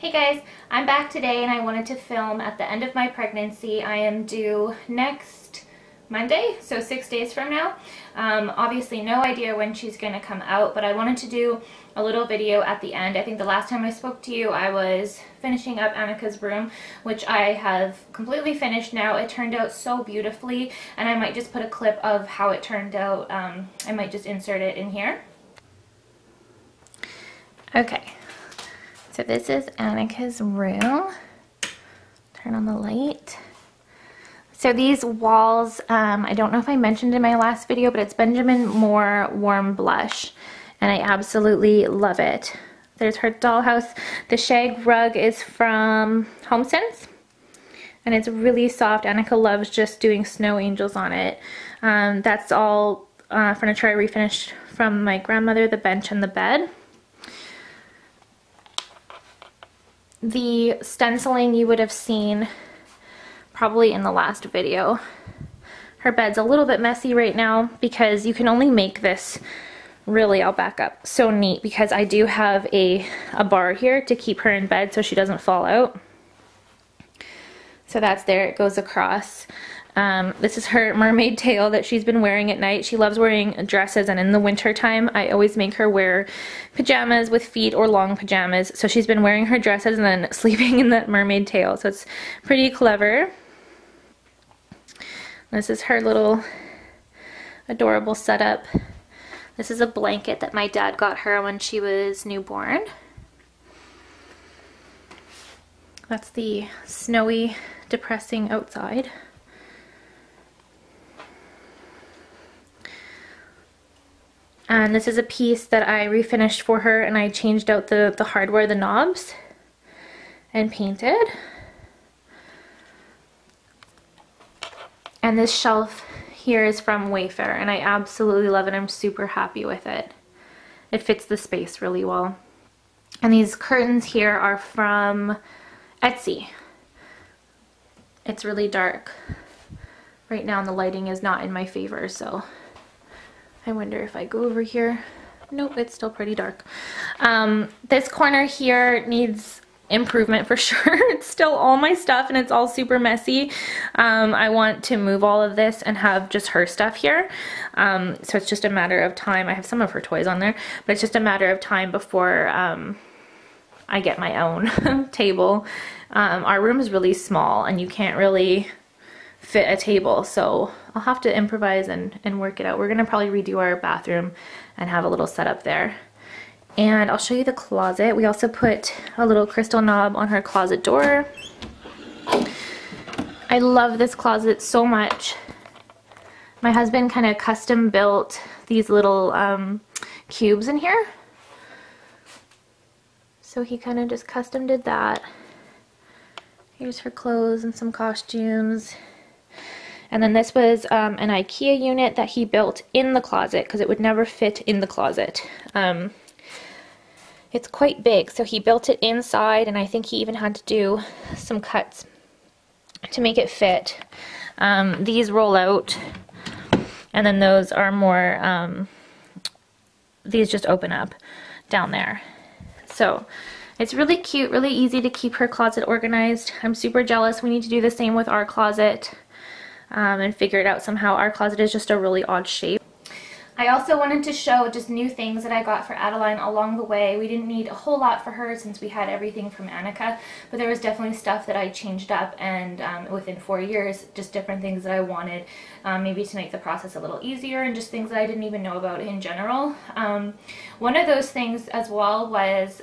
Hey guys, I'm back today and I wanted to film at the end of my pregnancy. I am due next Monday, so 6 days from now. Obviously no idea when she's going to come out, but I wanted to do a little video at the end. I think the last time I spoke to you I was finishing up Annika's room, which I have completely finished now. It turned out so beautifully, and I might just put a clip of how it turned out. I might just insert it in here. Okay. So this is Annika's room. Turn on the light. So these walls, I don't know if I mentioned in my last video, but it's Benjamin Moore Warm Blush, and I absolutely love it. There's her dollhouse. The shag rug is from HomeSense, and it's really soft. Annika loves just doing snow angels on it. That's all furniture I refinished from my grandmother, the bench and the bed. The stenciling you would have seen probably in the last video. Her bed's a little bit messy right now because you can only make this, really, I'll back up, so neat, because I do have a bar here to keep her in bed so she doesn't fall out. So that's there, it goes across. This is her mermaid tail that she's been wearing at night. She loves wearing dresses, and in the winter time I always make her wear pajamas with feet or long pajamas. So she's been wearing her dresses and then sleeping in that mermaid tail. So it's pretty clever. This is her little adorable setup. This is a blanket that my dad got her when she was newborn. That's the snowy, depressing outside. And this is a piece that I refinished for her, and I changed out the hardware, the knobs, and painted. And this shelf here is from Wayfair, and I absolutely love it. I'm super happy with it. It fits the space really well. And these curtains here are from Etsy. It's really dark right now and the lighting is not in my favor, so I wonder if I go over here. Nope, it's still pretty dark. This corner here needs improvement for sure. It's still all my stuff and it's all super messy. I want to move all of this and have just her stuff here. So it's just a matter of time. I have some of her toys on there, but it's just a matter of time before I get my own table. Our room is really small and you can't really fit a table, so I'll have to improvise and work it out. We're gonna probably redo our bathroom and have a little setup there. And I'll show you the closet. We also put a little crystal knob on her closet door. I love this closet so much. My husband kind of custom built these little cubes in here. So he kind of just custom did that. Here's her clothes and some costumes. And then this was an IKEA unit that he built in the closet because it would never fit in the closet. It's quite big, so he built it inside, and I think he even had to do some cuts to make it fit. These roll out, and then those are more, these just open up down there. So it's really cute, really easy to keep her closet organized. I'm super jealous. We need to do the same with our closet. And figure it out somehow. Our closet is just a really odd shape. I also wanted to show just new things that I got for Adeline along the way. We didn't need a whole lot for her since we had everything from Annika, but there was definitely stuff that I changed up, and within 4 years, just different things that I wanted, maybe to make the process a little easier, and just things that I didn't even know about in general. One of those things as well was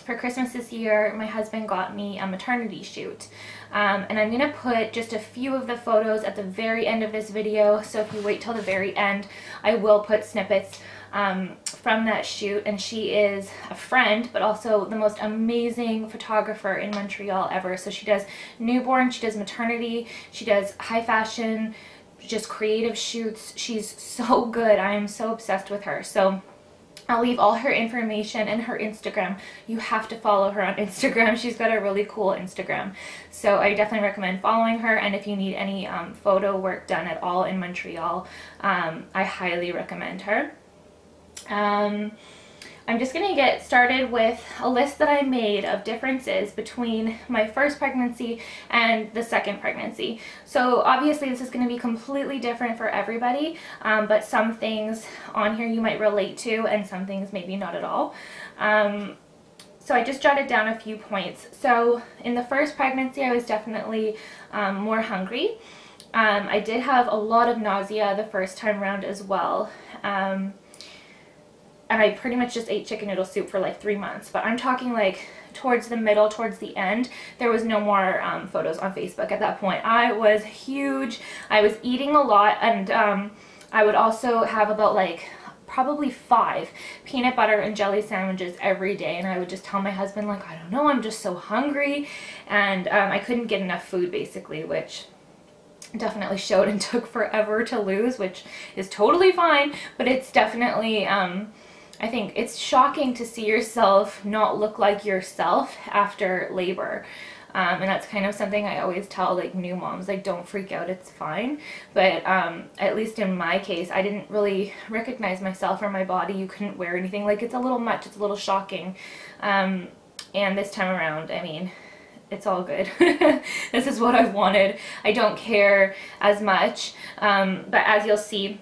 for Christmas this year, my husband got me a maternity shoot. And I'm going to put just a few of the photos at the very end of this video, so if you wait till the very end, I will put snippets from that shoot. And she is a friend, but also the most amazing photographer in Montreal ever. So she does newborn, she does maternity, she does high fashion, just creative shoots. She's so good. I am so obsessed with her. So I'll leave all her information and her Instagram. You have to follow her on Instagram. She's got a really cool Instagram. So I definitely recommend following her. And if you need any photo work done at all in Montreal, I highly recommend her. I'm just going to get started with a list that I made of differences between my first pregnancy and the second pregnancy. So obviously this is going to be completely different for everybody, but some things on here you might relate to and some things maybe not at all. So I just jotted down a few points. So in the first pregnancy, I was definitely more hungry. I did have a lot of nausea the first time around as well. And I pretty much just ate chicken noodle soup for like 3 months. But I'm talking like towards the middle, towards the end, there was no more photos on Facebook at that point. I was huge. I was eating a lot, and I would also have about like probably 5 peanut butter and jelly sandwiches every day, and I would just tell my husband like, I don't know, I'm just so hungry, and I couldn't get enough food basically, which definitely showed and took forever to lose, which is totally fine, but it's definitely I think it's shocking to see yourself not look like yourself after labor. And that's kind of something I always tell like new moms, like don't freak out, it's fine. But at least in my case, I didn't really recognize myself or my body. You couldn't wear anything. Like it's a little much, it's a little shocking. And this time around, I mean, it's all good. This is what I've wanted. I don't care as much. But as you'll see,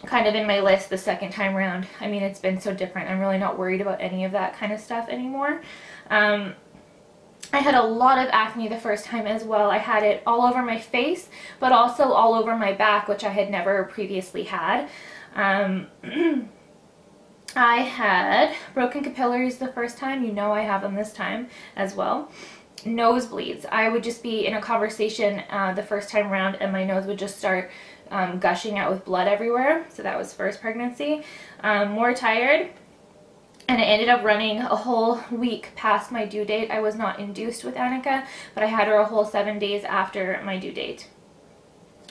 kind of in my list the second time around, I mean, it's been so different. I'm really not worried about any of that kind of stuff anymore. I had a lot of acne the first time as well. I had it all over my face, but also all over my back, which I had never previously had. I had broken capillaries the first time. You know I have them this time as well. Nosebleeds. I would just be in a conversation the first time around and my nose would just start gushing out with blood everywhere. So that was first pregnancy. More tired. And I ended up running a whole week past my due date. I was not induced with Annika, but I had her a whole 7 days after my due date.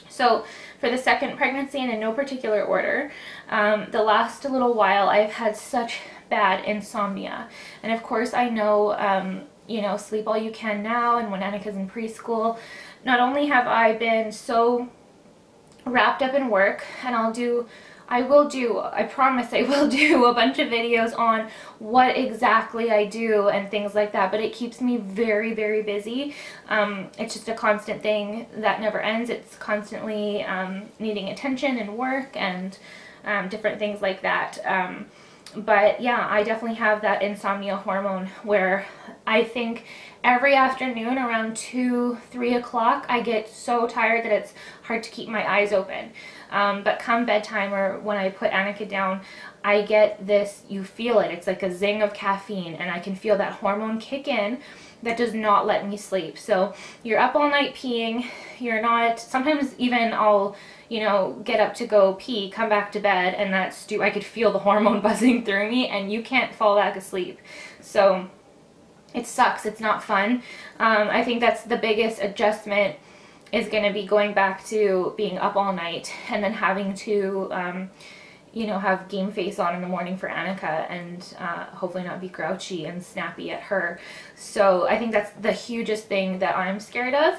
So for the second pregnancy, and in no particular order, the last little while I've had such bad insomnia. And of course I know, you know, sleep all you can now, and when Annika's in preschool, not only have I been so wrapped up in work, and I promise I will do a bunch of videos on what exactly I do and things like that, but it keeps me very, very busy. It's just a constant thing that never ends. It's constantly needing attention and work and different things like that. But yeah, I definitely have that insomnia hormone where I think every afternoon around 2, 3 o'clock, I get so tired that it's hard to keep my eyes open. But come bedtime or when I put Annika down, I get this, you feel it, it's like a zing of caffeine, and I can feel that hormone kick in that does not let me sleep. So you're up all night peeing, you're not, sometimes even I'll, you know, get up to go pee, come back to bed, and I could feel the hormone buzzing through me, and you can't fall back asleep. So it sucks, it's not fun. I think that's the biggest adjustment is going to be going back to being up all night and then having to, you know, have game face on in the morning for Annika and hopefully not be grouchy and snappy at her. So I think that's the hugest thing that I'm scared of.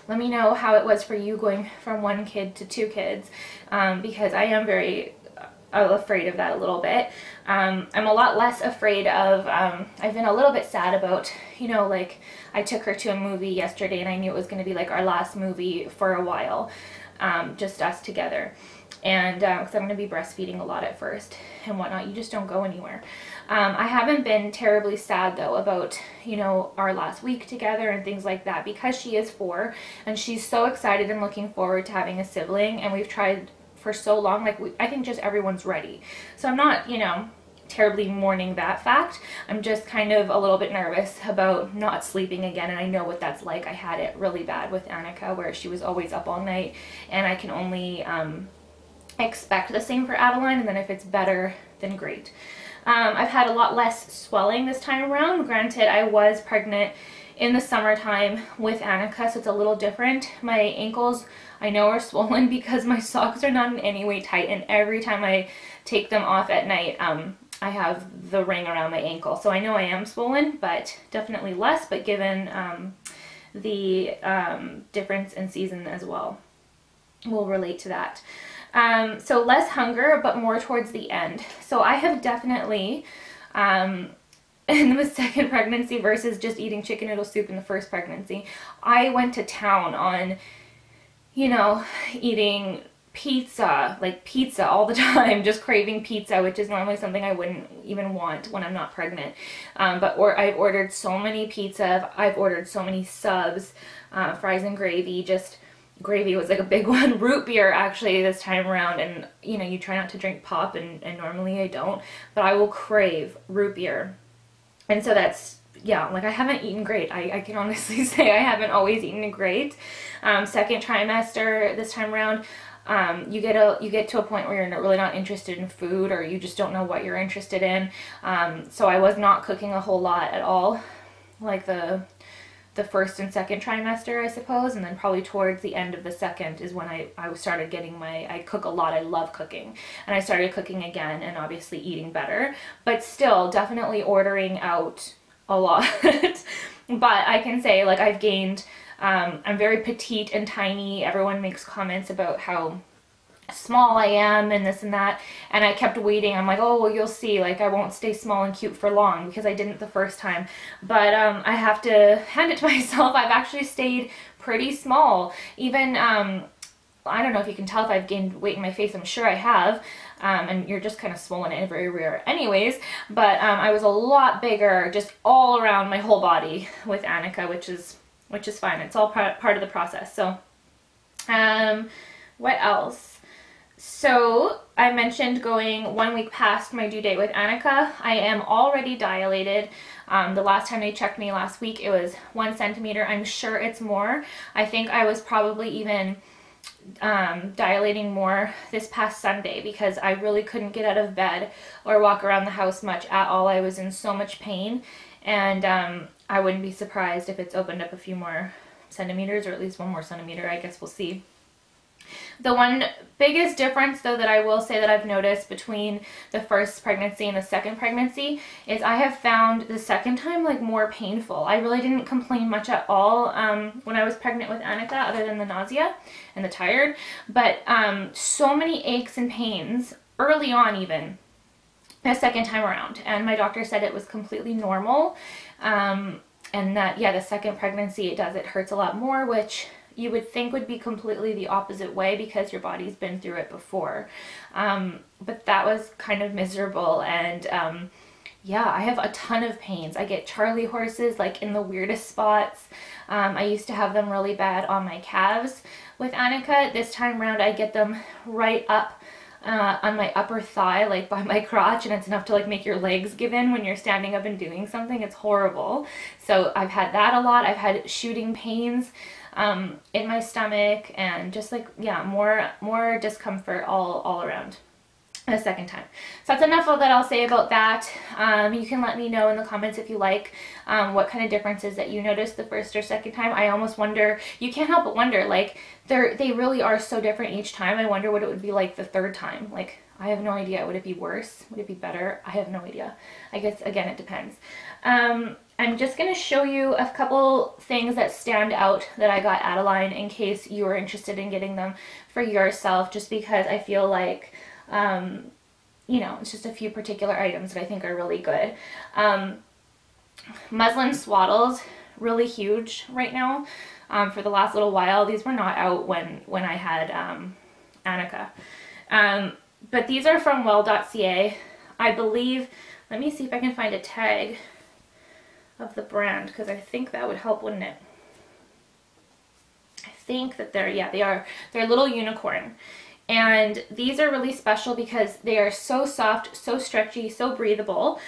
Let me know how it was for you going from 1 kid to 2 kids, because I am very afraid of that a little bit. I'm a lot less afraid of, I've been a little bit sad about, you know, like I took her to a movie yesterday and I knew it was going to be like our last movie for a while, just us together. And because I'm going to be breastfeeding a lot at first and whatnot, you just don't go anywhere. I haven't been terribly sad though about, you know, our last week together and things like that, because she is 4 and she's so excited and looking forward to having a sibling, and we've tried for so long, like I think just everyone's ready. So I'm not, you know, terribly mourning that fact. I'm just kind of a little bit nervous about not sleeping again, and I know what that's like. I had it really bad with Annika where she was always up all night, and I can only expect the same for Adeline, and then if it's better, then great. I've had a lot less swelling this time around. Granted, I was pregnant in the summertime with Annika, so it's a little different. My ankles, I know, are swollen because my socks are not in any way tight, and every time I take them off at night, I have the ring around my ankle. So I know I am swollen, but definitely less, but given the difference in season as well, we'll relate to that. So less hunger, but more towards the end. So I have definitely, in the second pregnancy versus just eating chicken noodle soup in the first pregnancy, I went to town on, you know, eating pizza, like pizza all the time, just craving pizza, which is normally something I wouldn't even want when I'm not pregnant. I've ordered so many pizza, I've ordered so many subs, fries and gravy, just gravy was like a big one. Root beer actually this time around, and you know, you try not to drink pop, and normally I don't, but I will crave root beer. And so that's, yeah, like I haven't eaten great. I can honestly say I haven't always eaten great. Second trimester this time around, you get to a point where you're really not interested in food, or you just don't know what you're interested in. So I was not cooking a whole lot at all, like the first and second trimester, I suppose, and then probably towards the end of the second is when I started getting I cook a lot, I love cooking, and I started cooking again, and obviously eating better, but still definitely ordering out a lot. But I can say, like, I've gained, I'm very petite and tiny. Everyone makes comments about how small I am and this and that, and I kept waiting. I'm like, oh well, you'll see, like I won't stay small and cute for long, because I didn't the first time. But I have to hand it to myself, I've actually stayed pretty small. Even I don't know if you can tell if I've gained weight in my face, I'm sure I have, and you're just kind of swollen everywhere anyways, but I was a lot bigger just all around my whole body with Annika, which is fine. It's all part of the process. So what else? So I mentioned going 1 week past my due date with Annika. I am already dilated. The last time they checked me last week, it was 1 centimeter. I'm sure it's more. I think I was probably even dilating more this past Sunday, because I really couldn't get out of bed or walk around the house much at all. I was in so much pain, and I wouldn't be surprised if it's opened up a few more centimeters, or at least 1 more centimeter. I guess we'll see. The one biggest difference, though, that I will say that I've noticed between the first pregnancy and the second pregnancy is I have found the second time like more painful. I really didn't complain much at all when I was pregnant with Annika, other than the nausea and the tired, but so many aches and pains early on, even the second time around, and my doctor said it was completely normal, and that, yeah, the second pregnancy it hurts a lot more, which you would think would be completely the opposite way, because your body's been through it before. But that was kind of miserable, and yeah, I have a ton of pains. I get Charlie horses like in the weirdest spots. I used to have them really bad on my calves with Annika. This time around I get them right up on my upper thigh, like by my crotch, and it's enough to like make your legs give in when you're standing up and doing something. It's horrible. So I've had that a lot. I've had shooting pains in my stomach, and just like, yeah, more discomfort all around the second time. So that's enough of that I'll say about that. You can let me know in the comments if you like what kind of differences that you noticed the first or second time. I almost wonder, you can't help but wonder, like they really are so different each time. I wonder what it would be like the third time. Like, I have no idea. Would it be worse? Would it be better? I have no idea. I guess, again, it depends. I'm just going to show you a couple things that stand out that I got at Align, in case you are interested in getting them for yourself, just because I feel like, you know, it's just a few particular items that I think are really good. Muslin swaddles, really huge right now. For the last little while, these were not out when I had Annika. But these are from well.ca. I believe, let me see if I can find a tag of the brand, because I think that would help, wouldn't it? I think that they're Little Unicorn. And these are really special because they are so soft, so stretchy, so breathable.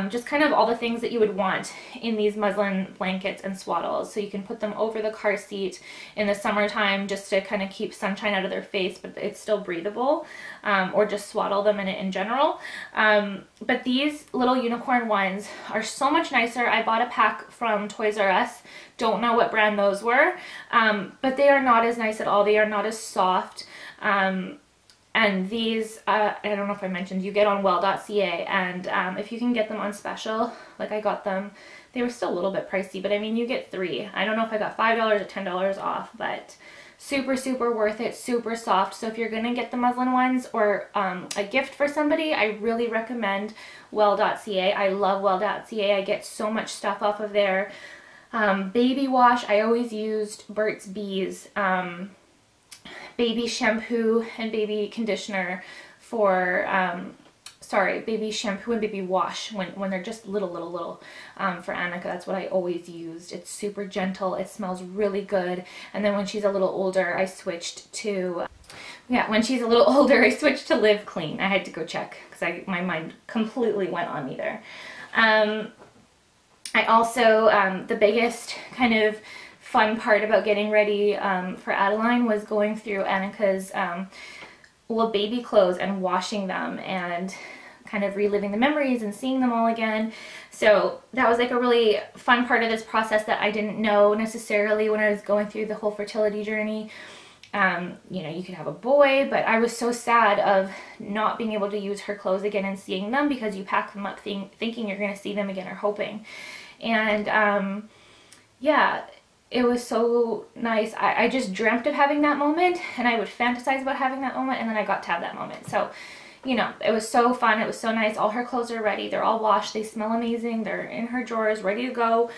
Just kind of all the things that you would want in these muslin blankets and swaddles. So you can put them over the car seat in the summertime just to kind of keep sunshine out of their face, but it's still breathable, or just swaddle them in it in general. But these Little Unicorn ones are so much nicer. I bought a pack from Toys R Us. Don't know what brand those were, but they are not as nice at all. They are not as soft. And these, I don't know if I mentioned, you get on well.ca, and if you can get them on special, like I got them, they were still a little bit pricey, but I mean, you get 3. I don't know if I got $5 or $10 off, but Super, super worth it, super soft. So if you're gonna get the muslin ones or a gift for somebody, I really recommend Well.ca. I love Well.ca. I get so much stuff off of there. Baby wash, I always used Burt's Bees baby shampoo and baby conditioner for baby shampoo and baby wash when they're just little for Annika. That's what I always used. It's super gentle, it smells really good. And then when she's a little older, I switched to when she's a little older, I switched to Live Clean. I had to go check because my mind completely went on me there. I also the biggest kind of fun part about getting ready for Adeline was going through Annika's little baby clothes and washing them and kind of reliving the memories and seeing them all again. So that was like a really fun part of this process that I didn't know necessarily when I was going through the whole fertility journey. You know, you could have a boy, but I was so sad of not being able to use her clothes again and seeing them, because you pack them up thinking you're going to see them again or hoping. And yeah, it was so nice. I just dreamt of having that moment, and I would fantasize about having that moment, and then I got to have that moment. So, you know, it was so fun. It was so nice. All her clothes are ready. They're all washed. They smell amazing. They're in her drawers, ready to go.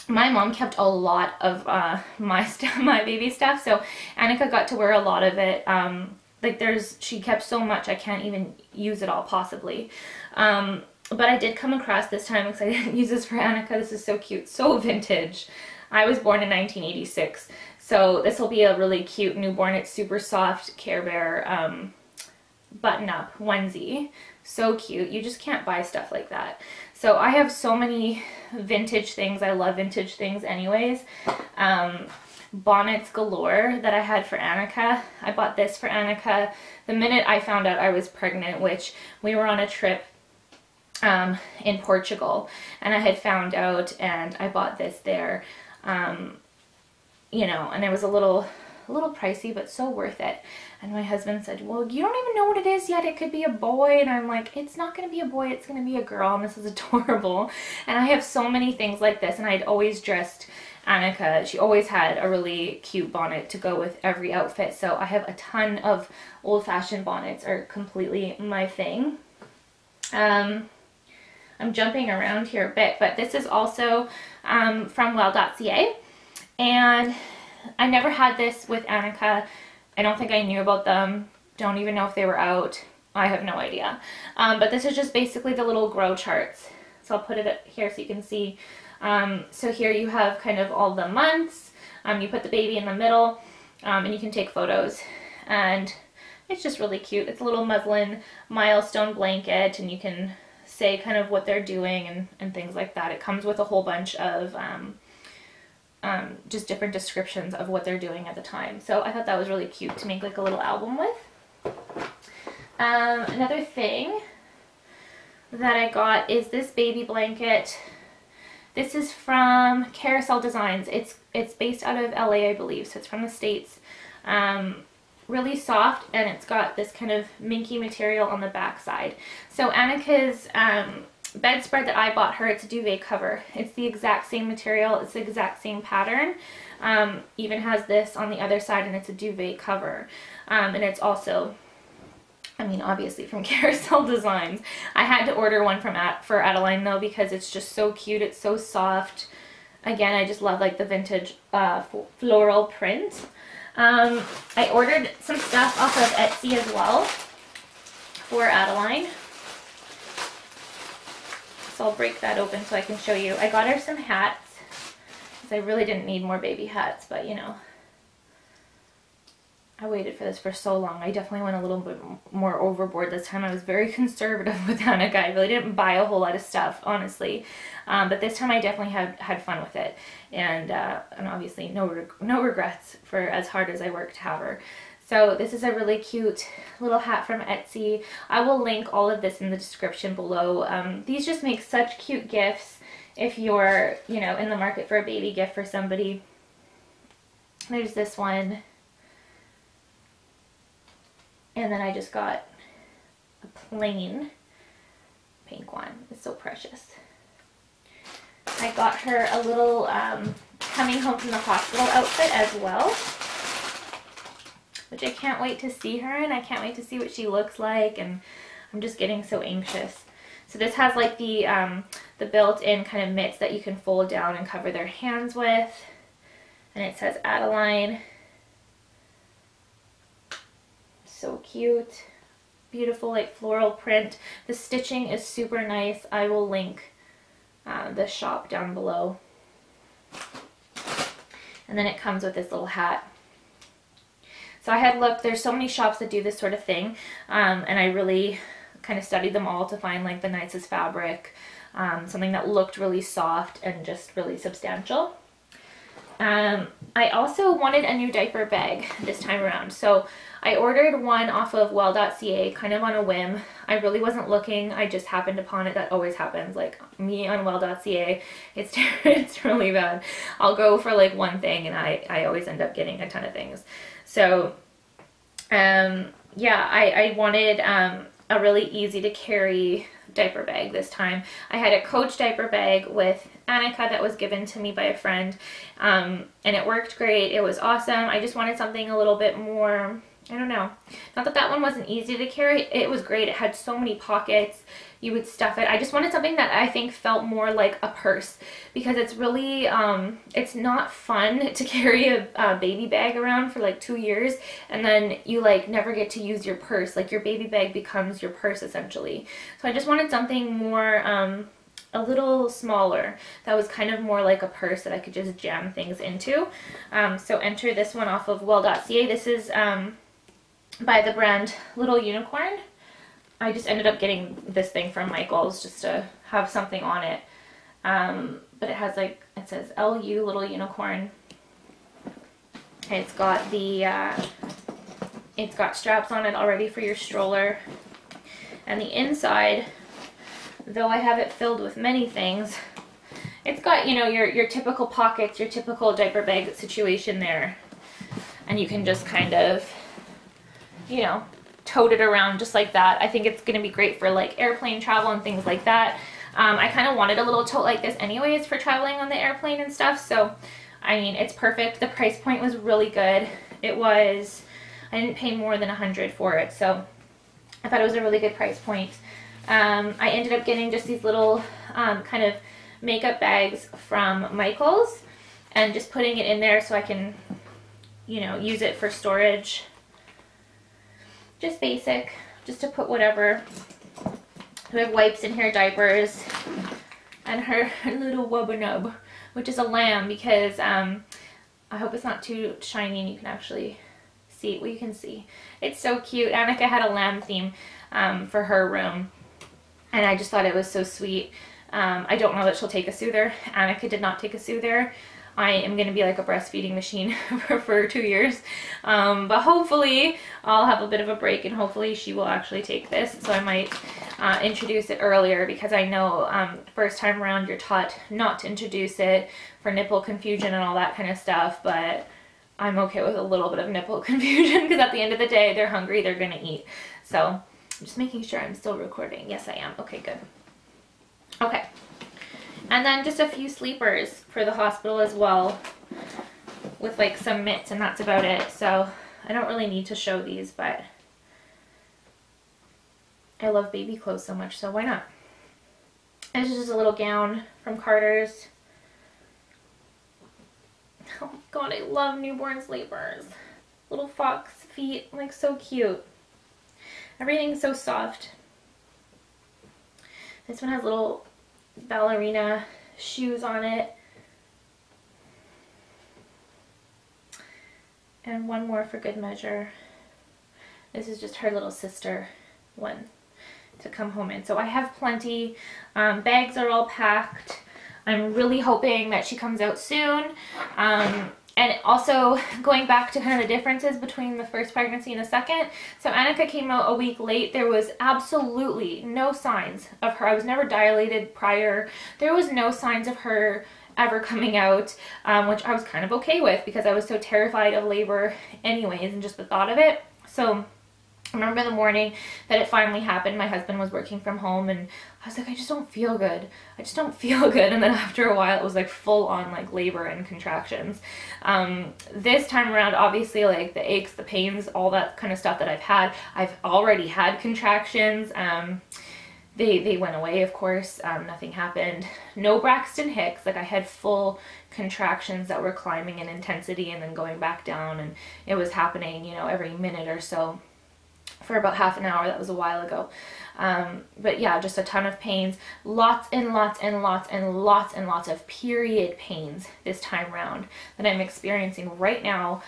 My mom kept a lot of my stuff, my baby stuff, so Annika got to wear a lot of it. Like she kept so much I can't even use it all possibly. But I did come across this time, because I didn't use this for Annika. This is so cute, so vintage. I was born in 1986, so this will be a really cute newborn. It's super soft Care Bear button-up onesie. So cute. You just can't buy stuff like that. So I have so many vintage things. I love vintage things anyways. Bonnets galore that I had for Annika. I bought this for Annika the minute I found out I was pregnant, which we were on a trip in Portugal, and I had found out, and I bought this there. You know, and it was a little pricey, but so worth it. And my husband said, well, you don't even know what it is yet. It could be a boy. And I'm like, it's not going to be a boy. It's going to be a girl. And this is adorable. And I have so many things like this. And I'd always dressed Annika. She always had a really cute bonnet to go with every outfit. So I have a ton of old-fashioned bonnets, are completely my thing. I'm jumping around here a bit, but this is also from Well.ca. And I never had this with Annika. I don't think I knew about them. Don't even know if they were out. I have no idea. But this is just basically the little grow charts. So I'll put it here so you can see. So here you have kind of all the months. You put the baby in the middle, and you can take photos. And it's just really cute. It's a little muslin milestone blanket, and you can say kind of what they're doing and things like that. It comes with a whole bunch of just different descriptions of what they're doing at the time. So I thought that was really cute to make like a little album with. Another thing that I got is this baby blanket. This is from Carousel Designs. It's based out of LA, I believe, so it's from the States. Really soft, and it's got this kind of minky material on the back side. So Annika's bedspread that I bought her, it's a duvet cover. It's the exact same material, it's the exact same pattern. Even has this on the other side, and it's a duvet cover. And it's also, I mean, obviously from Carousel Designs. I had to order one for Adeline though, because it's just so cute. It's so soft. Again, I just love like the vintage floral print. I ordered some stuff off of Etsy as well for Adeline. So I'll break that open so I can show you. I got her some hats, because I really didn't need more baby hats, but you know, I waited for this for so long. I definitely went a little bit more overboard this time. I was very conservative with Annika. I really didn't buy a whole lot of stuff, honestly. But this time I definitely had fun with it. And obviously no regrets for as hard as I worked to have her. So this is a really cute little hat from Etsy. I will link all of this in the description below. These just make such cute gifts if you're, you know, in the market for a baby gift for somebody. There's this one. And then I just got a plain pink one. It's so precious. I got her a little coming home from the hospital outfit as well. which I can't wait to see her in. I can't wait to see what she looks like, and I'm just getting so anxious. So this has like the built-in kind of mitts that you can fold down and cover their hands with. And it says Adeline. So cute. Beautiful like floral print. The stitching is super nice. I will link the shop down below. And then it comes with this little hat. So I had looked, there's so many shops that do this sort of thing, and I really kind of studied them all to find like the nicest fabric, something that looked really soft and just really substantial. I also wanted a new diaper bag this time around, so I ordered one off of well.ca kind of on a whim. I really wasn't looking, I just happened upon it. That always happens, like me on well.ca, it's really bad. I'll go for like one thing and I always end up getting a ton of things. So yeah, I wanted a really easy to carry diaper bag this time. I had a Coach diaper bag with Annika that was given to me by a friend, and it worked great. It was awesome. I just wanted something a little bit more, I don't know. Not that that one wasn't easy to carry. It was great. It had so many pockets. You would stuff it. I just wanted something that I think felt more like a purse, because it's really, it's not fun to carry a baby bag around for like 2 years and then you like never get to use your purse. Like your baby bag becomes your purse essentially. So I just wanted something more, a little smaller that was kind of more like a purse that I could just jam things into. So enter this one off of well.ca. This is by the brand Little Unicorn. I just ended up getting this thing from Michael's just to have something on it. But it has like, it says LU Little Unicorn. It's got the, it's got straps on it already for your stroller. And the inside, though I have it filled with many things, it's got, you know, your typical pockets, your typical diaper bag situation there. And you can just kind of, you know, tote it around just like that. I think it's going to be great for like airplane travel and things like that. I kind of wanted a little tote like this anyways for traveling on the airplane and stuff. So, I mean, it's perfect. The price point was really good. It was, I didn't pay more than $100 for it. So, I thought it was a really good price point. I ended up getting just these little kind of makeup bags from Michael's and just putting it in there so I can, you know, use it for storage. Just basic, just to put whatever. We have wipes in here, diapers, and her little wubba nub, which is a lamb, because I hope it's not too shiny and you can actually see. Well, you can see. It's so cute. Annika had a lamb theme for her room, and I just thought it was so sweet. I don't know that she'll take a soother. Annika did not take a soother. I am going to be like a breastfeeding machine for 2 years. But hopefully I'll have a bit of a break and hopefully she will actually take this. So I might introduce it earlier, because I know first time around you're taught not to introduce it for nipple confusion and all that kind of stuff. But I'm okay with a little bit of nipple confusion, because at the end of the day they're hungry, they're going to eat. So I'm just making sure I'm still recording. Yes, I am. Okay, good. Okay. And then just a few sleepers for the hospital as well, with like some mitts, and that's about it. So I don't really need to show these, but I love baby clothes so much, so why not? And this is just a little gown from Carter's. Oh god, I love newborn sleepers. Little fox feet, like so cute. Everything's so soft. This one has little ballerina shoes on it, and one more for good measure. This is just her little sister one to come home in. So I have plenty. Bags are all packed. I'm really hoping that she comes out soon. And also going back to kind of the differences between the first pregnancy and the second. So Annika came out a week late. There was absolutely no signs of her. I was never dilated prior. There was no signs of her ever coming out, which I was kind of okay with, because I was so terrified of labor anyways, and just the thought of it. So I remember the morning that it finally happened, my husband was working from home and I was like, I just don't feel good. I just don't feel good. And then after a while it was like full on like labor and contractions. This time around, obviously, like the aches, the pains, all that kind of stuff that I've already had contractions. They went away, of course. Nothing happened. No Braxton Hicks. Like I had full contractions that were climbing in intensity and then going back down, and it was happening, you know, every minute or so for about half an hour. That was a while ago. But yeah, just a ton of pains, lots and lots and lots and lots and lots of period pains this time round that I'm experiencing right now.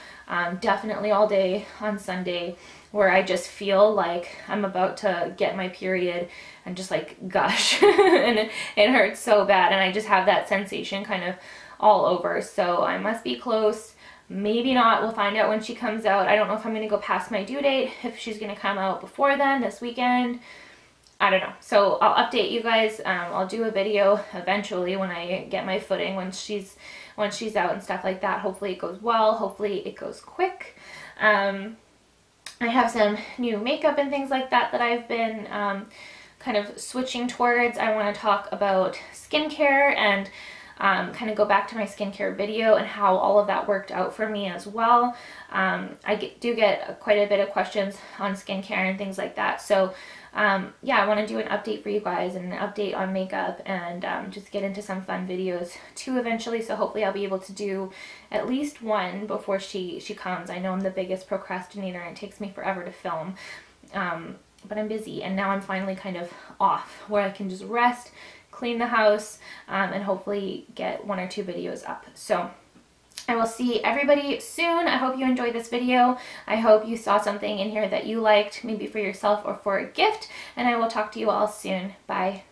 Definitely all day on Sunday, where I just feel like I'm about to get my period and just like gush and it hurts so bad, and I just have that sensation kind of all over. So I must be close. Maybe not. We'll find out when she comes out. I don't know if I'm going to go past my due date, if she's going to come out before then, this weekend. I don't know. So I'll update you guys. I'll do a video eventually when I get my footing, when she's out and stuff like that. Hopefully it goes well. Hopefully it goes quick. I have some new makeup and things like that that I've been kind of switching towards. I want to talk about skincare and kind of go back to my skincare video and how all of that worked out for me as well. I do get quite a bit of questions on skincare and things like that. So yeah, I want to do an update for you guys and an update on makeup, and just get into some fun videos too eventually. So hopefully I'll be able to do at least one before she comes. I know I'm the biggest procrastinator and it takes me forever to film. But I'm busy, and now I'm finally kind of off where I can just rest, clean the house, and hopefully get 1 or 2 videos up. So I will see everybody soon. I hope you enjoyed this video. I hope you saw something in here that you liked, maybe for yourself or for a gift, and I will talk to you all soon. Bye.